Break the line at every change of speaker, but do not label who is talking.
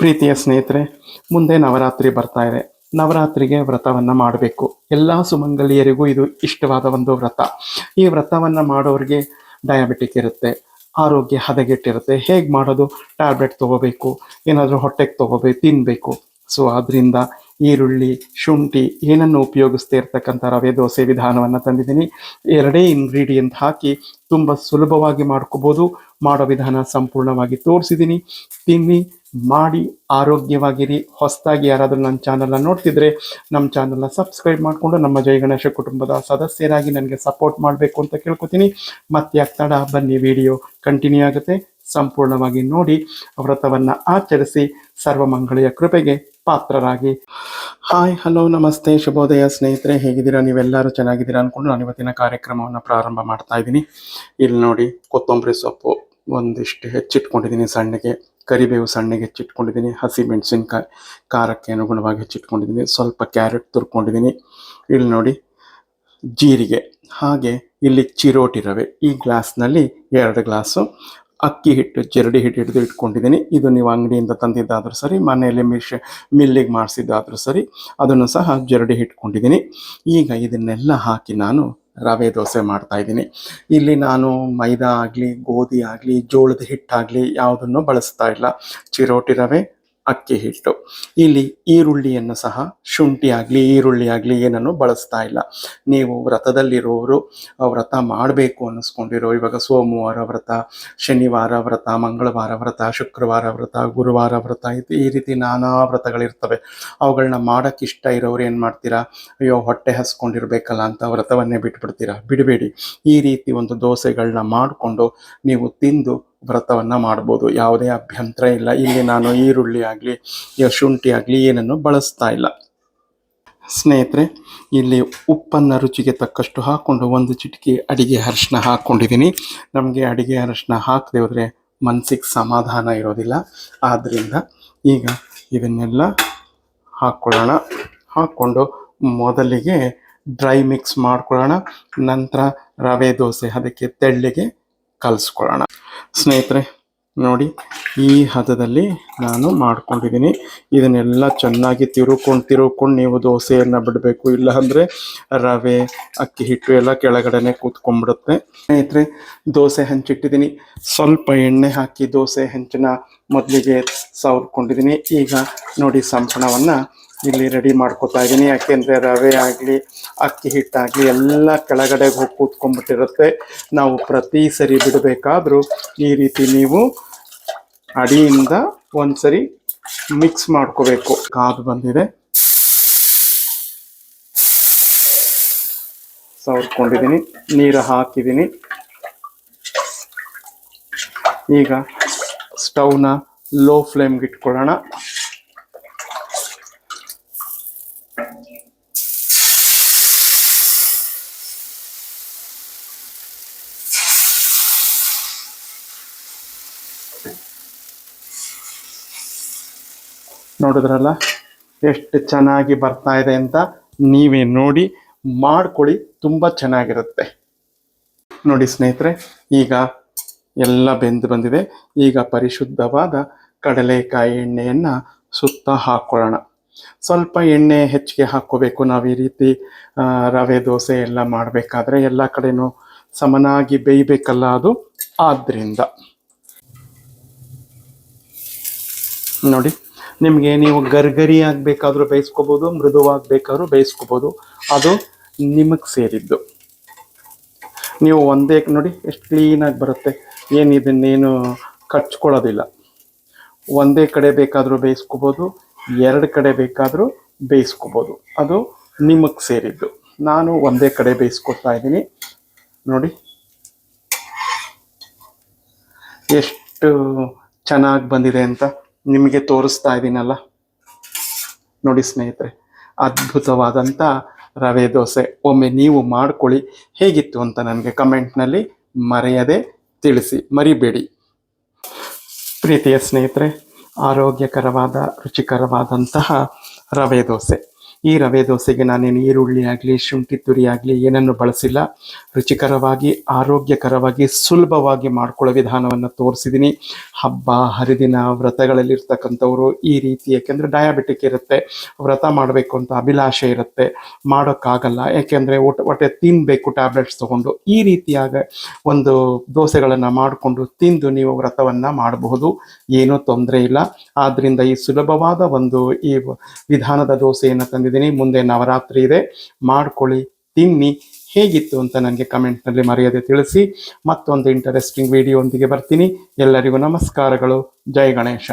ಪ್ರೀತಿಯ ಸ್ನೇಹಿತರೆ, ಮುಂದೆ ನವರಾತ್ರಿ ಬರ್ತಾ ಇದೆ. ನವರಾತ್ರಿಗೆ ವ್ರತವನ್ನು ಮಾಡಬೇಕು. ಎಲ್ಲ ಸುಮಂಗಲಿಯರಿಗೂ ಇದು ಇಷ್ಟವಾದ ಒಂದು ವ್ರತ. ಈ ವ್ರತವನ್ನು ಮಾಡೋರಿಗೆ ಡಯಾಬಿಟಿಕ್ ಇರುತ್ತೆ, ಆರೋಗ್ಯ ಹದಗೆಟ್ಟಿರುತ್ತೆ. ಹೇಗೆ ಮಾಡೋದು? ಟ್ಯಾಬ್ಲೆಟ್ ತೊಗೋಬೇಕು, ಏನಾದರೂ ಹೊಟ್ಟೆಗೆ ತಿನ್ನಬೇಕು. ಸೊ ಅದರಿಂದ ಈರುಳ್ಳಿ, ಶುಂಠಿ ಏನನ್ನು ಉಪಯೋಗಿಸ್ತಾ ಇರ್ತಕ್ಕಂಥ ರವೆ ದೋಸೆ ವಿಧಾನವನ್ನು ತಂದಿದ್ದೀನಿ. ಎರಡೇ ಇಂಗ್ರೀಡಿಯೆಂಟ್ ಹಾಕಿ ತುಂಬ ಸುಲಭವಾಗಿ ಮಾಡ್ಕೋಬೋದು. ಮಾಡೋ ವಿಧಾನ ಸಂಪೂರ್ಣವಾಗಿ ತೋರಿಸಿದ್ದೀನಿ. ತಿನ್ನಿ, ಮಾಡಿ, ಆರೋಗ್ಯವಾಗಿರಿ. ಹೊಸದಾಗಿ ಯಾರಾದರೂ ನನ್ನ ಚಾನಲ್ನ ನೋಡ್ತಿದ್ರೆ ನಮ್ಮ ಚಾನಲ್ನ ಸಬ್ಸ್ಕ್ರೈಬ್ ಮಾಡಿಕೊಂಡು ನಮ್ಮ ಜೈ ಗಣೇಶ ಕುಟುಂಬದ ಸದಸ್ಯರಾಗಿ ನನಗೆ ಸಪೋರ್ಟ್ ಮಾಡಬೇಕು ಅಂತ ಕೇಳ್ಕೊತೀನಿ. ಮತ್ತೆ ತಡ ಬನ್ನಿ, ವಿಡಿಯೋ ಕಂಟಿನ್ಯೂ ಆಗುತ್ತೆ. ಸಂಪೂರ್ಣವಾಗಿ ನೋಡಿ, ವ್ರತವನ್ನು ಆಚರಿಸಿ ಸರ್ವಮಂಗಳೆಯ ಕೃಪೆಗೆ ಪಾತ್ರರಾಗಿ. ಹಾಯ್, ಹಲೋ, ನಮಸ್ತೆ, ಶುಭೋದಯ ಸ್ನೇಹಿತರೆ. ಹೇಗಿದ್ದೀರಾ? ನೀವೆಲ್ಲರೂ ಚೆನ್ನಾಗಿದ್ದೀರಾ ಅಂದ್ಕೊಂಡು ನಾನು ಇವತ್ತಿನ ಕಾರ್ಯಕ್ರಮವನ್ನು ಪ್ರಾರಂಭ ಮಾಡ್ತಾ ಇದ್ದೀನಿ. ಇಲ್ಲಿ ನೋಡಿ, ಕೊತ್ತಂಬರಿ ಸೊಪ್ಪು ಒಂದಿಷ್ಟು ಹೆಚ್ಚಿಟ್ಕೊಂಡಿದ್ದೀನಿ, ಸಣ್ಣಗೆ ಕರಿಬೇವು ಸಣ್ಣಗೆ ಹೆಚ್ಚಿಟ್ಕೊಂಡಿದ್ದೀನಿ, ಹಸಿಮೆಣಸಿನ್ಕಾಯಿ ಖಾರಕ್ಕೆ ಅನುಗುಣವಾಗಿ ಹೆಚ್ಚಿಟ್ಕೊಂಡಿದ್ದೀನಿ, ಸ್ವಲ್ಪ ಕ್ಯಾರೆಟ್ ತುರ್ಕೊಂಡಿದ್ದೀನಿ. ಇಲ್ಲಿ ನೋಡಿ, ಜೀರಿಗೆ, ಹಾಗೆ ಇಲ್ಲಿ ಚಿರೋಟಿ ರವೆ. ಈ ಗ್ಲಾಸ್ನಲ್ಲಿ 2 ಗ್ಲಾಸು ಅಕ್ಕಿ ಹಿಟ್ಟು, ಜರಡಿ ಹಿಟ್ಟು ಹಿಡಿದು ಇಟ್ಕೊಂಡಿದ್ದೀನಿ. ಇದು ನೀವು ಅಂಗಡಿಯಿಂದ ತಂದಿದ್ದಾದರೂ ಸರಿ, ಮನೆಯಲ್ಲಿ ಮಿಲ್ಲಿಗೆ ಮಾಡಿಸಿದ್ದಾದರೂ ಸರಿ, ಅದನ್ನು ಸಹ ಜರಡಿ ಇಟ್ಕೊಂಡಿದ್ದೀನಿ. ಈಗ ಇದನ್ನೆಲ್ಲ ಹಾಕಿ ನಾನು ರವೆ ದೋಸೆ ಮಾಡ್ತಾಯಿದ್ದೀನಿ. ಇಲ್ಲಿ ನಾನು ಮೈದಾ ಆಗಲಿ, ಗೋಧಿ ಆಗಲಿ, ಜೋಳದ ಹಿಟ್ಟಾಗಲಿ ಯಾವುದನ್ನು ಬಳಸ್ತಾ ಇಲ್ಲ. ಚಿರೋಟಿ ರವೆ, ಅಕ್ಕಿ ಹಿಟ್ಟು. ಇಲ್ಲಿ ಈರುಳ್ಳಿಯನ್ನು ಸಹ, ಶುಂಠಿ ಆಗಲಿ, ಈರುಳ್ಳಿ ಆಗಲಿ ಏನನ್ನು ಬಳಸ್ತಾ ಇಲ್ಲ. ನೀವು ವ್ರತದಲ್ಲಿರೋರು, ವ್ರತ ಮಾಡಬೇಕು ಅನ್ನಿಸ್ಕೊಂಡಿರೋ, ಇವಾಗ ಸೋಮವಾರ ವ್ರತ, ಶನಿವಾರ ವ್ರತ, ಮಂಗಳವಾರ ವ್ರತ, ಶುಕ್ರವಾರ ವ್ರತ, ಗುರುವಾರ ವ್ರತ, ಈ ರೀತಿ ನಾನಾ ವ್ರತಗಳಿರ್ತವೆ. ಅವುಗಳನ್ನ ಮಾಡೋಕ್ಕೆ ಇಷ್ಟ ಇರೋರು ಏನು ಮಾಡ್ತೀರಾ? ಅಯ್ಯೋ, ಹೊಟ್ಟೆ ಹಸ್ಕೊಂಡಿರ್ಬೇಕಲ್ಲ ಅಂತ ವ್ರತವನ್ನೇ ಬಿಟ್ಬಿಡ್ತೀರಾ. ಬಿಡಬೇಡಿ. ಈ ರೀತಿ ಒಂದು ದೋಸೆಗಳನ್ನ ಮಾಡಿಕೊಂಡು ನೀವು ತಿಂದು ವ್ರತವನ್ನು ಮಾಡ್ಬೋದು. ಯಾವುದೇ ಅಭ್ಯಂತರ ಇಲ್ಲ. ಇಲ್ಲಿ ನಾನು ಈರುಳ್ಳಿ ಆಗಲಿ, ಶುಂಠಿ ಆಗಲಿ ಏನನ್ನು ಬಳಸ್ತಾ ಇಲ್ಲ. ಸ್ನೇಹಿತರೆ, ಇಲ್ಲಿ ಉಪ್ಪನ್ನು ರುಚಿಗೆ ತಕ್ಕಷ್ಟು ಹಾಕ್ಕೊಂಡು 1 ಚಿಟಿಕೆ ಅಡಿಗೆ ಅರಿಶಿನ ಹಾಕ್ಕೊಂಡಿದ್ದೀನಿ. ನಮಗೆ ಅಡಿಗೆ ಅರಿಶಿನ ಹಾಕದೆ ಹೋದರೆ ಮನಸ್ಸಿಗೆ ಸಮಾಧಾನ ಇರೋದಿಲ್ಲ. ಆದ್ದರಿಂದ ಈಗ ಇದನ್ನೆಲ್ಲ ಹಾಕ್ಕೊಳ್ಳೋಣ. ಹಾಕ್ಕೊಂಡು ಮೊದಲಿಗೆ ಡ್ರೈ ಮಿಕ್ಸ್ ಮಾಡ್ಕೊಳ್ಳೋಣ. ನಂತರ ರವೆ ದೋಸೆ ಅದಕ್ಕೆ ತೆಳ್ಳಗೆ ಕಲಿಸ್ಕೊಳ್ಳೋಣ. ಸ್ನೇಹಿತರೆ ನೋಡಿ, ಈ ಹದದಲ್ಲಿ ನಾನು ಮಾಡ್ಕೊಂಡಿದ್ದೀನಿ. ಇದನ್ನೆಲ್ಲ ಚೆನ್ನಾಗಿ ತಿರುಕೊಂಡು ನೀವು ದೋಸೆಯನ್ನು ಬಿಡಬೇಕು. ಇಲ್ಲ ಅಂದರೆ ರವೆ, ಅಕ್ಕಿ ಹಿಟ್ಟು ಎಲ್ಲ ಕೆಳಗಡೆನೆ ಕೂತ್ಕೊಂಡ್ಬಿಡುತ್ತೆ. ಸ್ನೇಹಿತರೆ, ದೋಸೆ ಹಂಚಿಟ್ಟಿದ್ದೀನಿ. ಸ್ವಲ್ಪ ಎಣ್ಣೆ ಹಾಕಿ ದೋಸೆ ಹೆಂಚನ್ನ ಮೊದಲಿಗೆ ಸವರ್ಕೊಂಡಿದ್ದೀನಿ. ಈಗ ನೋಡಿ, ಸಂಪಣವನ್ನು ಇಲ್ಲಿ ರೆಡಿ ಮಾಡ್ಕೊತಾ ಇದ್ದೀನಿ. ಯಾಕೆಂದರೆ ರವೆ ಆಗಲಿ, ಅಕ್ಕಿ ಹಿಟ್ಟಾಗಲಿ ಎಲ್ಲ ಕೆಳಗಡೆಗೆ ಹೋಗಿ ಕೂತ್ಕೊಂಡ್ಬಿಟ್ಟಿರುತ್ತೆ. ನಾವು ಪ್ರತಿ ಸರಿ ಬಿಡಬೇಕಾದ್ರೂ ಈ ರೀತಿ ನೀವು ಅಡಿಯಿಂದ ಒಂದ್ಸರಿ ಮಿಕ್ಸ್ ಮಾಡ್ಕೋಬೇಕು. ಕಾದು ಬಂದಿದೆ, ಸವರ್ಕೊಂಡಿದ್ದೀನಿ, ನೀರು ಹಾಕಿದ್ದೀನಿ. ಈಗ ಸ್ಟವ್ನ ಲೋ ಫ್ಲೇಮ್ಗೆ ಇಟ್ಕೊಳ್ಳೋಣ. ನೋಡಿದ್ರಲ್ಲ ಎಷ್ಟು ಚೆನ್ನಾಗಿ ಬರ್ತಾ ಇದೆ ಅಂತ. ನೀವೇ ನೋಡಿ ಮಾಡ್ಕೊಳ್ಳಿ, ತುಂಬ ಚೆನ್ನಾಗಿರುತ್ತೆ. ನೋಡಿ ಸ್ನೇಹಿತರೆ, ಈಗ ಎಲ್ಲ ಬೆಂದು ಬಂದಿದೆ. ಈಗ ಪರಿಶುದ್ಧವಾದ ಕಡಲೆಕಾಯಿ ಎಣ್ಣೆಯನ್ನು ಸುತ್ತ ಹಾಕ್ಕೊಳ್ಳೋಣ. ಸ್ವಲ್ಪ ಎಣ್ಣೆ ಹೆಚ್ಚಿಗೆ ಹಾಕ್ಕೋಬೇಕು. ನಾವು ಈ ರೀತಿ ರವೆ ದೋಸೆ ಎಲ್ಲ ಮಾಡಬೇಕಾದ್ರೆ ಎಲ್ಲ ಕಡೆನೂ ಸಮನಾಗಿ ಬೇಯಬೇಕಲ್ಲ ಅದು. ಆದ್ದರಿಂದ ನೋಡಿ, ನಿಮಗೆ ನೀವು ಗರ್ಗರಿ ಆಗಬೇಕಾದ್ರೂ ಬೇಯಿಸ್ಕೋಬೋದು, ಮೃದುವಾಗಬೇಕಾದ್ರೂ ಬೇಯಿಸ್ಕೋಬೋದು. ಅದು ನಿಮಗೆ ಸೇರಿದ್ದು. ನೀವು ಒಂದೇ ನೋಡಿ ಎಷ್ಟು ಕ್ಲೀನಾಗಿ ಬರುತ್ತೆ. ಏನು ಇದನ್ನೇನು ಕಚ್ಕೊಳ್ಳೋದಿಲ್ಲ. ಒಂದೇ ಕಡೆ ಬೇಕಾದರೂ ಬೇಯಿಸ್ಕೋಬೋದು, 2 ಕಡೆ ಬೇಕಾದರೂ ಬೇಯಿಸ್ಕೋಬೋದು. ಅದು ನಿಮಗೆ ಸೇರಿದ್ದು. ನಾನು ಒಂದೇ ಕಡೆ ಬೇಯಿಸ್ಕೊತಾ ಇದ್ದೀನಿ. ನೋಡಿ ಎಷ್ಟು ಚೆನ್ನಾಗಿ ಬಂದಿದೆ ಅಂತ ನಿಮಗೆ ತೋರಿಸ್ತಾ ಇದ್ದೀನಲ್ಲ. ನೋಡಿ ಸ್ನೇಹಿತರೆ, ಅದ್ಭುತವಾದಂಥ ರವೆ ದೋಸೆ. ಒಮ್ಮೆ ನೀವು ಮಾಡ್ಕೊಳ್ಳಿ, ಹೇಗಿತ್ತು ಅಂತ ನನಗೆ ಕಮೆಂಟ್ನಲ್ಲಿ ಮರೆಯದೆ ತಿಳಿಸಿ, ಮರಿಬೇಡಿ. ಪ್ರೀತಿಯ ಸ್ನೇಹಿತರೆ, ಆರೋಗ್ಯಕರವಾದ ರುಚಿಕರವಾದಂತಹ ರವೆ ದೋಸೆ ಈ ರವೆ ದೋಸೆಗೆ ನಾನೇನು ಈರುಳ್ಳಿ ಆಗಲಿ ಶುಂಠಿ ತುರಿ ಆಗಲಿ ಏನನ್ನು ಬಳಸಿಲ್ಲ. ರುಚಿಕರವಾಗಿ ಆರೋಗ್ಯಕರವಾಗಿ ಸುಲಭವಾಗಿ ಮಾಡ್ಕೊಳ್ಳೋ ವಿಧಾನವನ್ನು ತೋರಿಸಿದ್ದೀನಿ. ಹಬ್ಬ ಹರಿದಿನ ವ್ರತಗಳಲ್ಲಿರ್ತಕ್ಕಂಥವ್ರು ಈ ರೀತಿ, ಯಾಕೆಂದರೆ ಡಯಾಬಿಟಿಕ್ ಇರುತ್ತೆ, ವ್ರತ ಮಾಡಬೇಕು ಅಂತ ಅಭಿಲಾಷೆ ಇರುತ್ತೆ, ಮಾಡೋಕ್ಕಾಗಲ್ಲ, ಯಾಕೆಂದರೆ ಹೊಟ್ಟೆ ತಿನ್ನಬೇಕು ಟ್ಯಾಬ್ಲೆಟ್ಸ್ ತೊಗೊಂಡು. ಈ ರೀತಿಯಾಗ ಒಂದು ದೋಸೆಗಳನ್ನು ಮಾಡಿಕೊಂಡು ತಿಂದು ನೀವು ವ್ರತವನ್ನು ಮಾಡಬಹುದು, ಏನೂ ತೊಂದರೆ ಇಲ್ಲ. ಆದ್ದರಿಂದ ಈ ಸುಲಭವಾದ ಒಂದು ಈ ವಿಧಾನದ ದೋಸೆಯನ್ನು ತಂದಿದ್ದೀನಿ. ಮುಂದೆ ನವರಾತ್ರಿ ಇದೆ, ಮಾಡ್ಕೊಳ್ಳಿ, ತಿನ್ನಿ. ಹೇಗಿತ್ತು ಅಂತ ನನಗೆ ಕಮೆಂಟ್ನಲ್ಲಿ ಮರೆಯದೆ ತಿಳಿಸಿ. ಮತ್ತೊಂದು ಇಂಟರೆಸ್ಟಿಂಗ್ ವಿಡಿಯೋ ಒಂದಿಗೆ ಬರ್ತೀನಿ. ಎಲ್ಲರಿಗೂ ನಮಸ್ಕಾರಗಳು. ಜೈ ಗಣೇಶ.